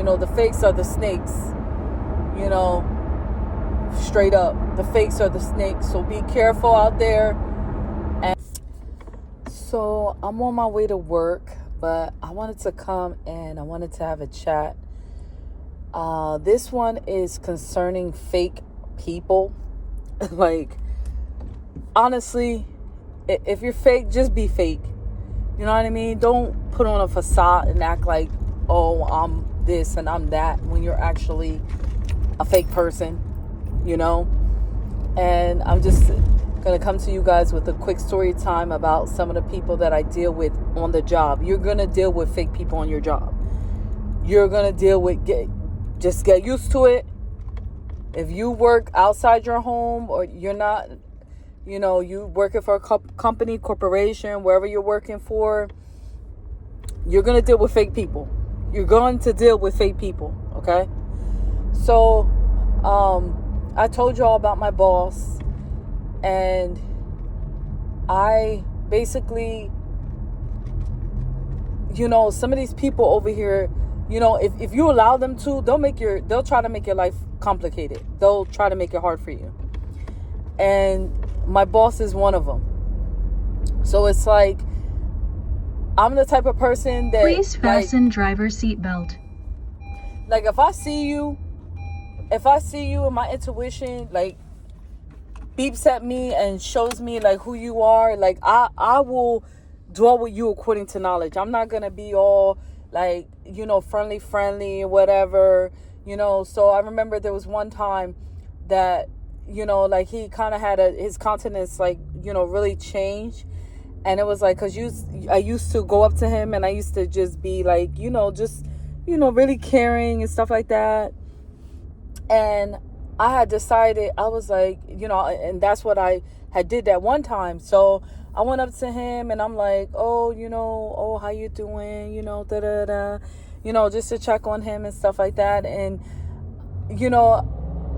the fakes are the snakes, straight up. The fakes are the snakes. So be careful out there. And so I'm on my way to work, but I wanted to come and I wanted to have a chat. This one is concerning fake people. Like, honestly, if you're fake, just be fake. You know what I mean? Don't put on a facade and act like, oh, I'm this and I'm that, when you're actually a fake person, And I'm just going to come to you guys with a quick story time about some of the people that I deal with on the job. You're going to deal with fake people on your job. You're going to deal with, just get used to it. If you work outside your home, or you're not, you working for a company, corporation, wherever you're working for, you're going to deal with fake people. You're going to deal with fake people, okay? So, I told y'all about my boss, and I basically, some of these people over here, if you allow them to, they'll try to make your life complicated. They'll try to make it hard for you. And my boss is one of them. So it's like, I'm the type of person that... Please fasten driver's seatbelt. Like, if I see you and my intuition, like, beeps at me and shows me, like, who you are, like, I will dwell with you according to knowledge. I'm not going to be all, like, friendly, whatever, So I remember there was one time that, like, he kind of had his countenance, like, really changed. And it was like, because I used to go up to him and I used to just be like, really caring and stuff like that. And I had decided, I was like, and that's what I had did that one time. So I went up to him and I'm like, oh, how you doing? Just to check on him and stuff like that. And,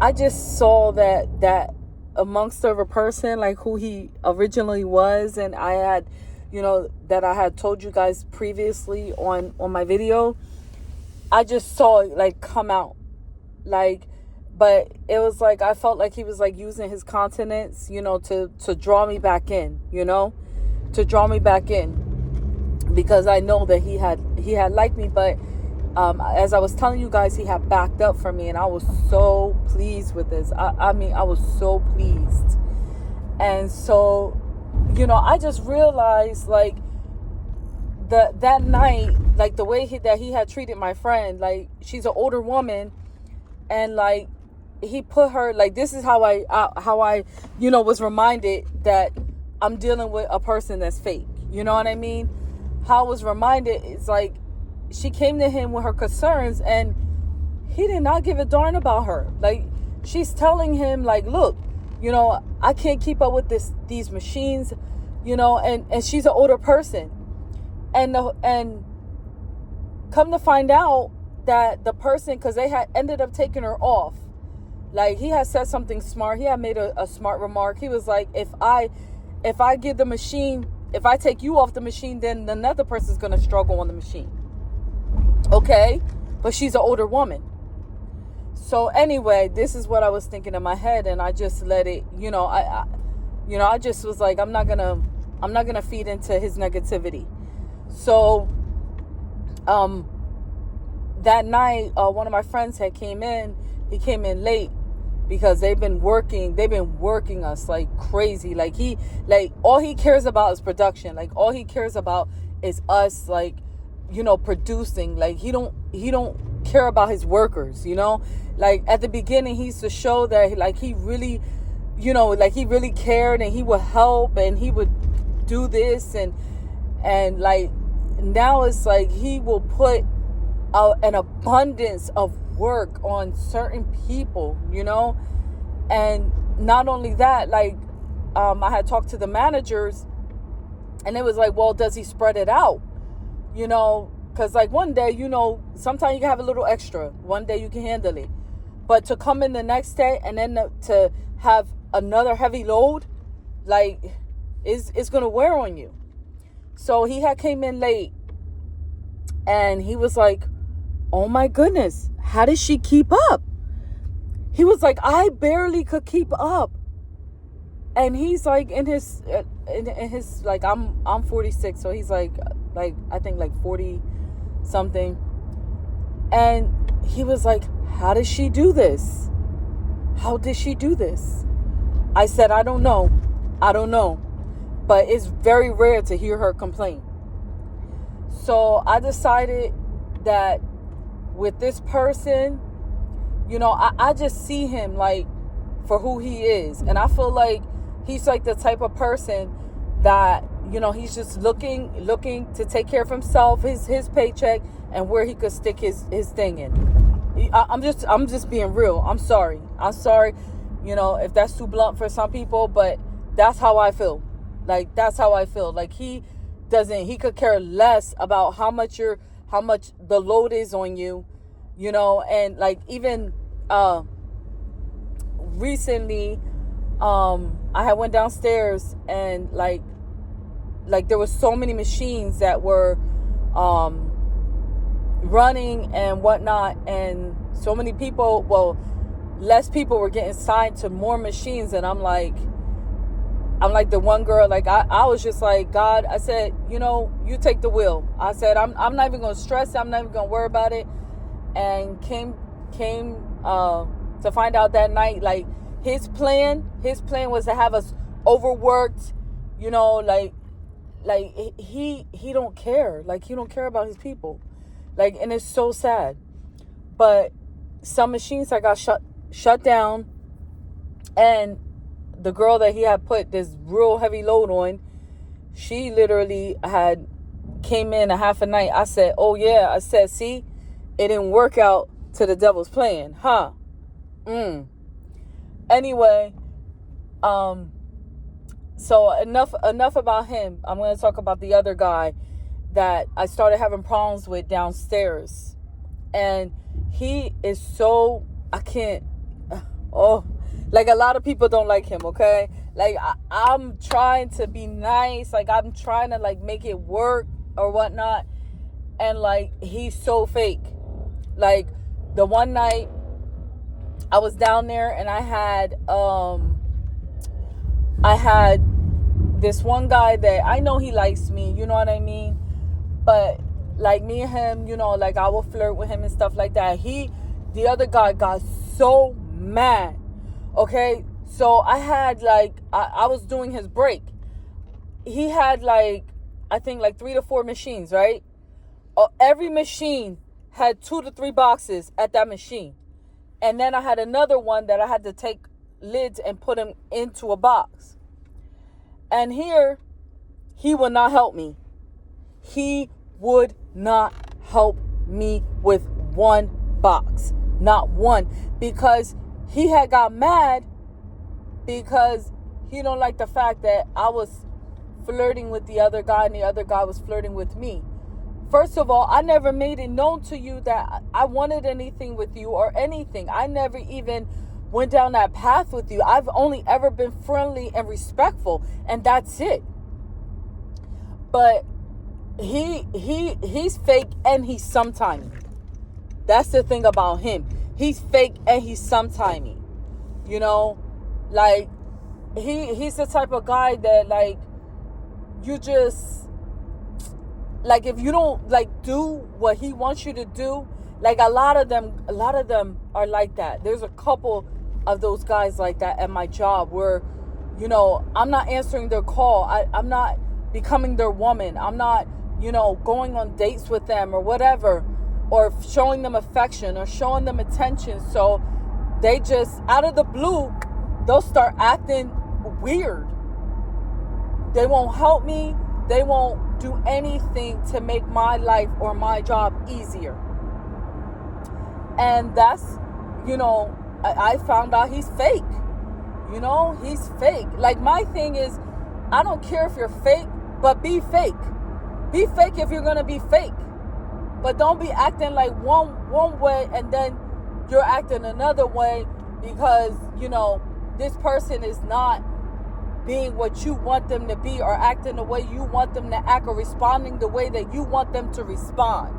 I just saw that amongst of a person, like who he originally was. And I had, that I had told you guys previously on my video, I just saw it like come out, like, but it was like, I felt like he was like using his countenance, to draw me back in, to draw me back in, because I know that he had liked me. But as I was telling you guys, he had backed up for me, and I was so pleased with this. I mean, I was so pleased. And so, I just realized, like, that night, like, the way that he had treated my friend, like, she's an older woman, and like, he put her, like, this is how I was reminded that I'm dealing with a person that's fake. You know what I mean? How I was reminded is, like, she came to him with her concerns and he did not give a darn about her. Like, she's telling him, like, look, I can't keep up with these machines, and she's an older person. And come to find out that the person, because they had ended up taking her off. Like, he had said something smart. He had made a smart remark. He was like, if I give the machine, if I take you off the machine, then another person's going to struggle on the machine. Okay? But she's an older woman. So anyway, this is what I was thinking in my head, and I just let it, I just was like, I'm not gonna feed into his negativity. So, that night, one of my friends had came in. He came in late because they've been working us like crazy. Like, all he cares about is production. Like, all he cares about is us, like, producing. Like, he don't care about his workers, Like, at the beginning, he used to show that, like, he really, like, he really cared, and he would help, and he would do this, and like, now it's like he will put an abundance of work on certain people, and not only that, like, I had talked to the managers, and it was like, well, does he spread it out? Because, like, one day, sometimes you can have a little extra. One day you can handle it. But to come in the next day and then to have another heavy load, like, it's going to wear on you. So he had came in late, and he was like, oh my goodness, how did she keep up? He was like, I barely could keep up. And he's like in his like, I'm 46, so he's like I think like 40 something. And he was like, how does she do this? How did she do this? I said, I don't know. But it's very rare to hear her complain. So I decided that with this person, I just see him like for who he is. And I feel like he's like the type of person that, he's just looking to take care of himself, his paycheck, and where he could stick his thing in. I'm just being real. I'm sorry. If that's too blunt for some people, but that's how I feel. Like, that's how I feel. Like, he could care less about how much the load is on you, and like, even recently, I had went downstairs, and like there was so many machines that were running and whatnot, and so many people, less people were getting signed to more machines. And I'm like the one girl, like I was just like, God, I said, you take the wheel. I said, I'm not even gonna stress, I'm not even gonna worry about it. And came to find out that night, like, his plan was to have us overworked, like he don't care. Like, he don't care about his people. Like, and it's so sad. But some machines that got shut down, and the girl that he had put this real heavy load on, she literally had came in a half a night. I said, oh yeah. I said, see, it didn't work out to the devil's plan, huh? Anyway, so enough about him. I'm going to talk about the other guy that I started having problems with downstairs. And he is so, I can't, like, a lot of people don't like him, okay? Like, I'm trying to be nice. Like, I'm trying to, like, make it work or whatnot. And, like, he's so fake. Like, the one night I was down there, and I had this one guy that I know he likes me, you know what I mean? But like, me and him, like, I will flirt with him and stuff like that. The other guy got so mad. Okay, so I had like, I was doing his break. He had like, I think like 3 to 4 machines, right? Every machine had 2 to 3 boxes at that machine. And then I had another one that I had to take lids and put them into a box. And here, he would not help me. He would not help me with one box. Not one. Because he had got mad because he don't like the fact that I was flirting with the other guy and the other guy was flirting with me. First of all, I never made it known to you that I wanted anything with you or anything. I never even went down that path with you. I've only ever been friendly and respectful, and that's it. But he's fake, and he's sometimey. That's the thing about him. He's fake and he's sometimey. Like, he's the type of guy that, like, you just, like, if you don't, like, do what he wants you to do, like, a lot of them are like that. There's a couple of those guys like that at my job where, I'm not answering their call. I'm not becoming their woman. I'm not, going on dates with them or whatever, or showing them affection or showing them attention. So they just, out of the blue, they'll start acting weird. They won't help me. They won't do anything to make my life or my job easier. And that's, I found out he's fake. He's fake. Like, my thing is, I don't care if you're fake, but be fake. Be fake if you're going to be fake. But don't be acting like one way and then you're acting another way because, this person is not being what you want them to be or acting the way you want them to act or responding the way that you want them to respond.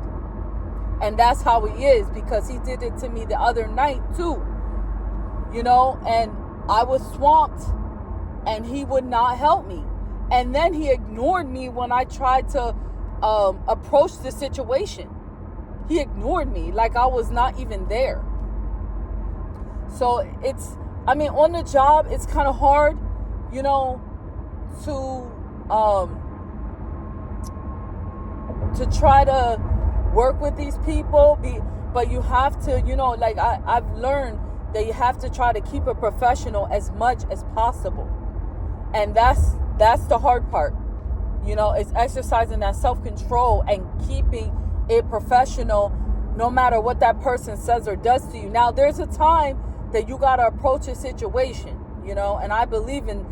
And that's how he is, because he did it to me the other night too. And I was swamped and he would not help me. And then he ignored me when I tried to approach the situation. He ignored me like I was not even there. So on the job, it's kind of hard, to try to work with these people, but you have to, I've learned that you have to try to keep it professional as much as possible. And that's the hard part. It's exercising that self-control and keeping it professional no matter what that person says or does to you. Now, there's a time that you got to approach a situation, and I believe in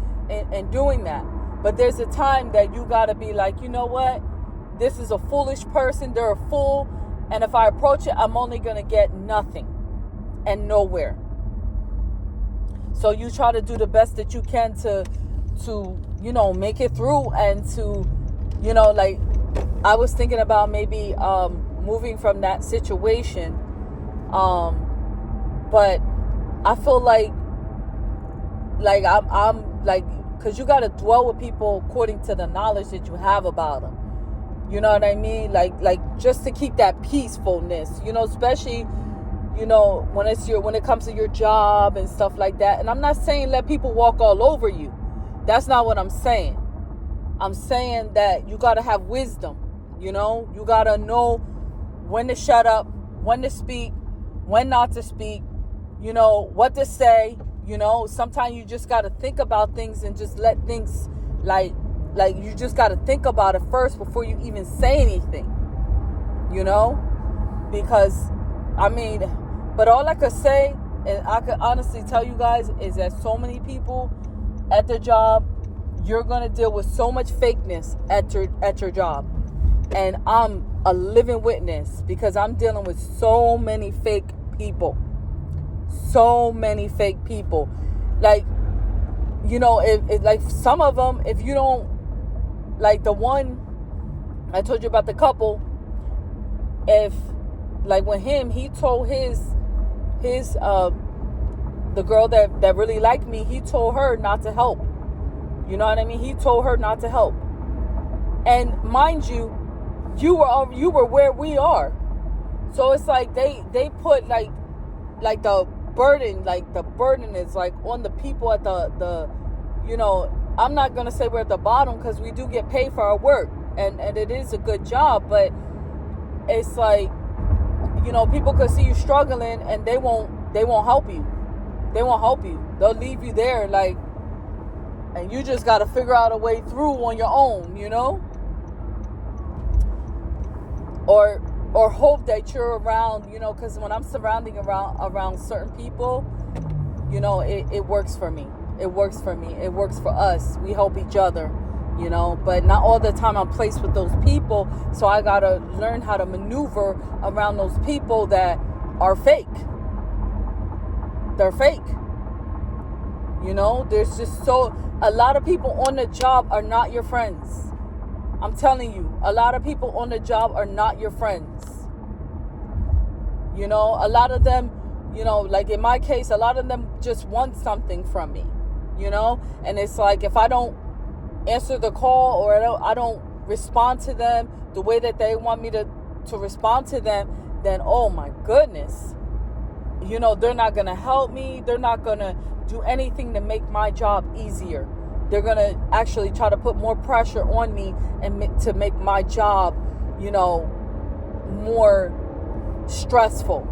doing that. But there's a time that you got to be like, you know what? This is a foolish person. They're a fool. And if I approach it, I'm only going to get nothing and nowhere. So you try to do the best that you can to make it through, and to, I was thinking about maybe moving from that situation. But I feel like I'm like, because you got to dwell with people according to the knowledge that you have about them. You know what I mean? Like just to keep that peacefulness, especially, when it comes to your job and stuff like that. And I'm not saying let people walk all over you. That's not what I'm saying. I'm saying that you got to have wisdom, you got to know when to shut up, when to speak, when not to speak, what to say. Sometimes you just got to think about things and just let things like you just got to think about it first before you even say anything, because but all I could say, and I could honestly tell you guys, is that so many people at their job, you're going to deal with so much fakeness at your job. And I'm a living witness, because I'm dealing with so many fake people. So many fake people. Like, if like some of them, if you don't, like the one I told you about, the couple, if like when he told his the girl that really liked me, he told her not to help. You know what I mean? He told her not to help. And mind you, you were where we are. So it's like they put like the burden is like on the people at the I'm not going to say we're at the bottom, because we do get paid for our work, and it is a good job, but it's like, people could see you struggling and they won't help you. They won't help you. They'll leave you there, and you just got to figure out a way through on your own, or hope that you're around, because when I'm surrounding around certain people, it works for me. It works for me. It works for us. We help each other, but not all the time I'm placed with those people. So I got to learn how to maneuver around those people that are fake. They're fake. There's just a lot of people on the job are not your friends. I'm telling you, a lot of people on the job are not your friends. A lot of them, like in my case, a lot of them just want something from me, and it's like, if I don't answer the call, or I don't respond to them the way that they want me to respond to them, then, oh my goodness, they're not going to help me. They're not going to do anything to make my job easier. They're going to actually try to put more pressure on me and to make my job, more stressful.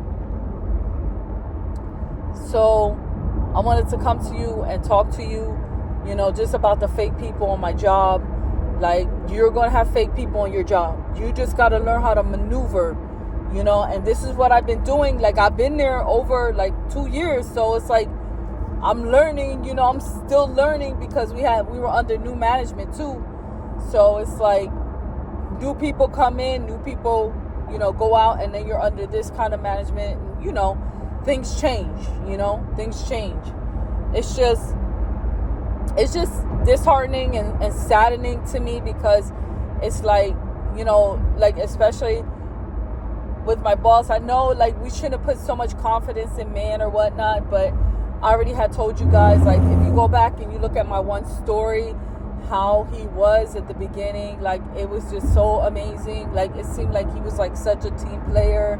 So I wanted to come to you and talk to you, just about the fake people on my job. Like, you're going to have fake people on your job. You just got to learn how to maneuver, and this is what I've been doing. Like, I've been there over like 2 years. So it's like, I'm learning, I'm still learning, because we were under new management too. So it's like, new people come in, new people, go out, and then you're under this kind of management, and, things change, things change. It's just disheartening and saddening to me, because it's like, like, especially with my boss. I know, like, we shouldn't put so much confidence in man or whatnot, but I already had told you guys, like, if you go back and you look at my one story, how he was at the beginning, like, it was just so amazing. Like, it seemed like he was like such a team player.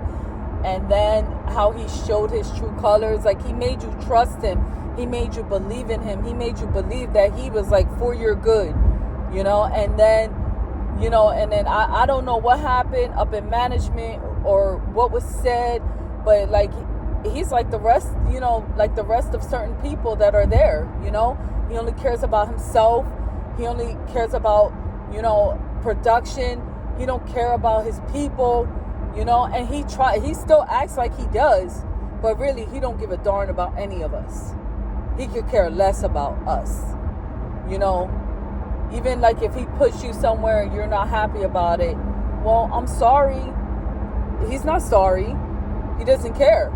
And then how he showed his true colors, like, he made you trust him, he made you believe in him, he made you believe that he was like for your good, you know. And then, you know, and then I don't know what happened up in management or what was said, but like, he's like the rest, you know, like the rest of certain people that are there, you know. He only cares about himself. He only cares about, you know, production. He don't care about his people, you know. And he still acts like he does, but really he don't give a darn about any of us. He could care less about us, you know. Even like if he puts you somewhere and you're not happy about it, well, I'm sorry. He's not sorry. He doesn't care.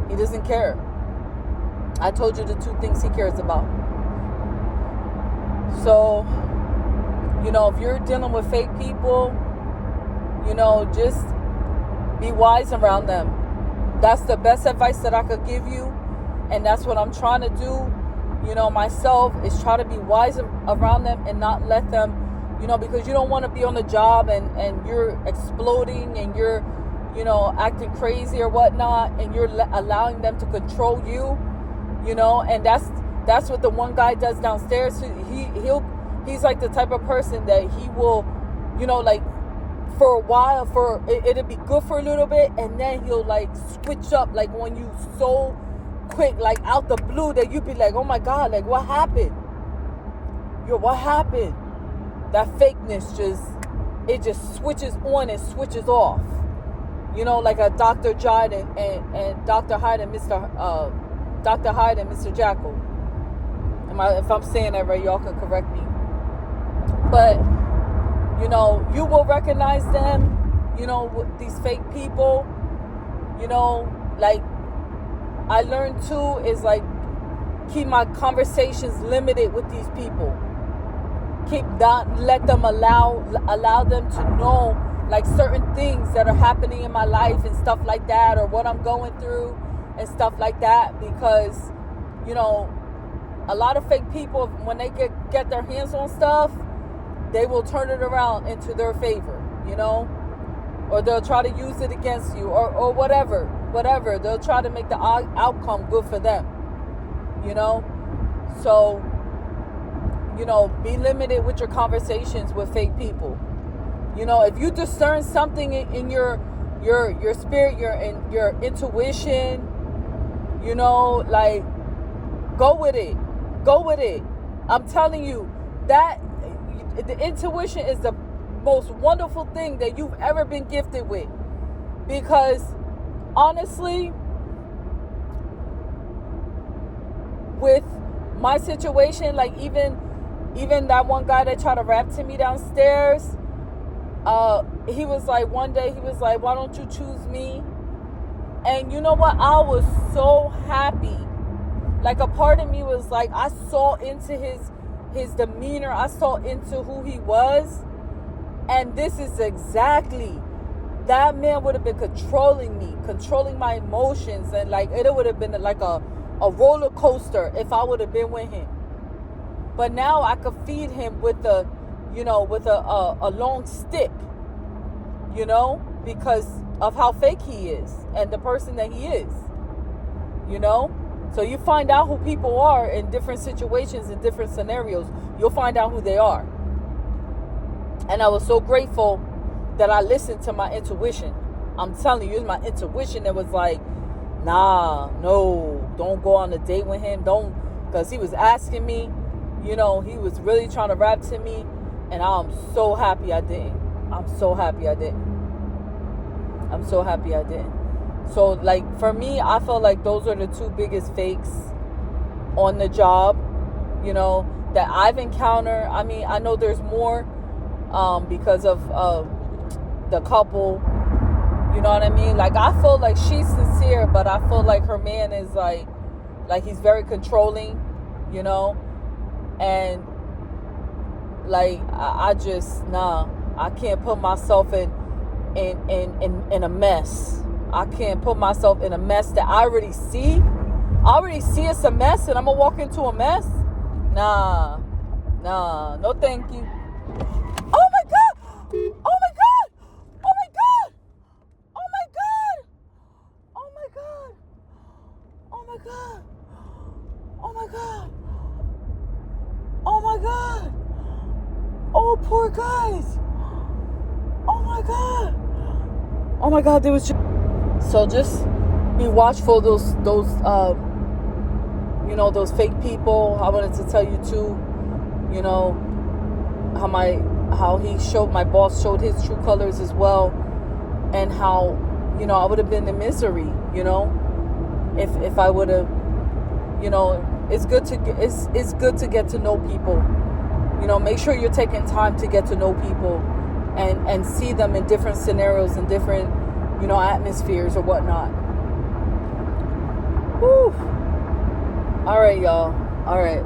He doesn't care. I told you the two things he cares about. So, you know, if you're dealing with fake people, you know, just be wise around them. That's the best advice that I could give you. And that's what I'm trying to do, you know, myself, is try to be wise around them and not let them, you know, because you don't want to be on the job and you're exploding and you're, you know, acting crazy or whatnot, and you're allowing them to control you, you know. And that's what the one guy does downstairs. He's like the type of person that he will, you know, like, for a while, it'll be good for a little bit, and then he'll like switch up, like when you so quick, like out the blue, that you be like, oh my God, like what happened? What happened? That fakeness just switches on and switches off. You know, like a Dr. Hyde and Dr. Hyde and Dr. Hyde and Mr. Jekyll. If I'm saying that right, y'all can correct me. But, you know, you will recognize them, you know, these fake people, you know. Like, I learned too is like, keep my conversations limited with these people. Let them allow them to know, like, certain things that are happening in my life and stuff like that, or what I'm going through and stuff like that. Because, you know, a lot of fake people, when they get their hands on stuff, they will turn it around into their favor, you know, or they'll try to use it against you, or whatever. They'll try to make the outcome good for them, you know. So, you know, be limited with your conversations with fake people. You know, if you discern something in your spirit, your intuition, you know, like, go with it. I'm telling you that the intuition is the most wonderful thing that you've ever been gifted with. Because honestly, with my situation, like, even that one guy that tried to rap to me downstairs, he was like, one day he was like, why don't you choose me? And you know what? I was so happy. Like, a part of me was like, I saw into his demeanor. I saw into who he was. And this is exactly, that man would have been controlling me, controlling my emotions. And like, it would have been like a roller coaster if I would have been with him. But now I could feed him with a long stick, you know, because of how fake he is and the person that he is, you know. So you find out who people are in different situations, in different scenarios. You'll find out who they are. And I was so grateful that I listened to my intuition. I'm telling you, it's my intuition that was like, nah, no, don't go on a date with him. Don't, because he was asking me, you know, he was really trying to rap to me. And I'm so happy I didn't. So, like, for me, I felt like those are the two biggest fakes on the job, you know, that I've encountered. I mean, I know there's more because of the couple, you know what I mean? Like, I feel like she's sincere, but I feel like her man is like he's very controlling, you know, and like, I just, I can't put myself in a mess. I can't put myself in a mess that I already see. I already see it's a mess, and I'm gonna walk into a mess. Nah, no thank you. Oh my God! Oh my God! Oh my God! Oh my God! Oh my God! Oh my God! Oh my God! Oh my God! Oh, poor guys! Oh my God! Oh my God! There was just be watchful. Those those fake people. I wanted to tell you too. You know how my boss showed his true colors as well, and how I would have been in misery. If I would have. It's good to get to know people. Make sure you're taking time to get to know people and see them in different scenarios and different atmospheres or whatnot. Whew. All right, y'all. All right,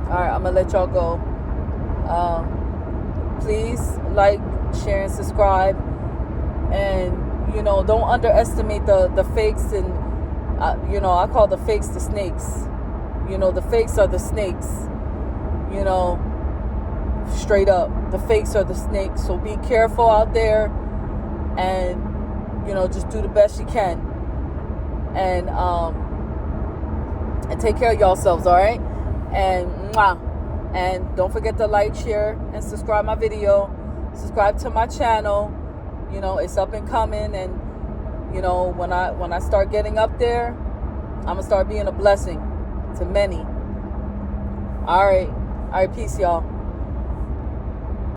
I'm gonna let y'all go. Please like, share, and subscribe, and don't underestimate the fakes. And I call the fakes the snakes. The fakes are the snakes. Straight up, the fakes are the snakes. So be careful out there, and just do the best you can, and take care of yourselves. All right, and mwah. And don't forget to like, share, and subscribe my video. Subscribe to my channel. It's up and coming, and when I start getting up there, I'm gonna start being a blessing to many. All right, peace, y'all.